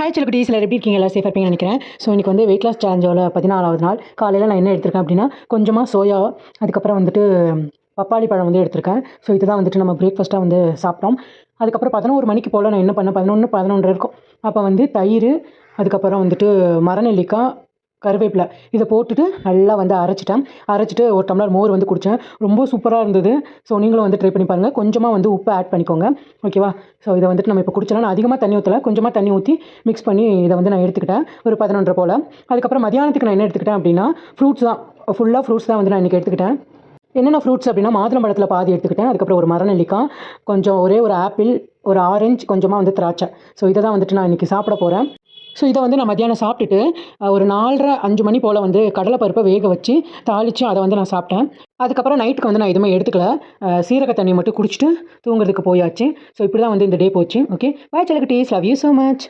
Hi செல்குட்டீஸ், எல்லாரும் எப்படி இருக்கீங்க? எல்லாம் சேஃபாக இருப்பீங்கன்னு நினைக்கிறேன். ஸோ இன்றைக்கி வந்து வெயிட் லாஸ் சேலஞ்சோட 14வது நாள். காலையில் நான் என்ன எடுத்திருக்கேன் அப்படின்னா, கொஞ்சமாக சோயா, அதுக்கப்புறம் வந்துட்டு பப்பாளி பழம் வந்து எடுத்திருக்கேன். ஸோ இதுதான் வந்துட்டு நம்ம பிரேக்ஃபாஸ்ட்டாக வந்து சாப்பிட்டோம். அதுக்கப்புறம் 11 மணிக்கு போல் நான் என்ன பண்ணேன், 11, 11 இருக்கும். அப்போ வந்து தயிர், அதுக்கப்புறம் வந்துட்டு மரநெல்லிக்காய், கருவேப்பிலை இதை போட்டுட்டு நல்லா வந்து அரைச்சிட்டு ஒரு டம்ளர் மோர் வந்து குடித்தேன். ரொம்ப சூப்பராக இருந்தது. ஸோ நீங்களும் வந்து ட்ரை பண்ணி பாருங்கள். கொஞ்சமாக வந்து உப்பு ஆட் பண்ணிக்கோங்க, ஓகேவா? ஸோ இதை வந்துட்டு நம்ம இப்போ குடிச்சலாம். நான் அதிகமாக தண்ணி ஊற்றலை, கொஞ்சமாக தண்ணி ஊற்றி மிக்ஸ் பண்ணி இதை வந்து நான் எடுத்துக்கிட்டேன் ஒரு 11:30 போல். அதுக்கப்புறம் மதியானத்துக்கு நான் என்ன எடுத்துக்கிட்டேன் அப்படின்னா, ஃப்ரூட்ஸ் தான், ஃபுல்லாக ஃப்ரூட்ஸ் தான் வந்து நான் இன்றைக்கி எடுத்துக்கிட்டேன். என்னென்ன ஃப்ரூட்ஸ் அப்படின்னா, மாதுளம்பழத்தில் பாதி எடுத்துக்கிட்டேன், அதுக்கப்புறம் ஒரு மரநெல்லிக்காய், கொஞ்சம் ஒரே ஒரு ஆப்பிள், ஒரு ஆரஞ்சு, கொஞ்சமாக வந்து திராட்சை. ஸோ இதை தான் வந்துட்டு நான் இன்றைக்கி சாப்பிட போகிறேன். ஸோ இதை வந்து நான் மத்தியானம் சாப்பிட்டுட்டு ஒரு 4:30, 5 மணி போல் வந்து கடலைப்பருப்பை வேக வச்சு தாளித்து அதை வந்து நான் சாப்பிட்டேன். அதுக்கப்புறம் நைட்டுக்கு வந்து நான் எதுவுமே எடுத்துக்கல. சீரக தண்ணி மட்டும் குடிச்சிட்டு தூங்குறதுக்கு போயாச்சு. ஸோ இப்படி தான் வந்து இந்த டே போச்சு. ஓகே, பாய் செல்லக்குட்டீஸ், லவ் யூ ஸோ மச்.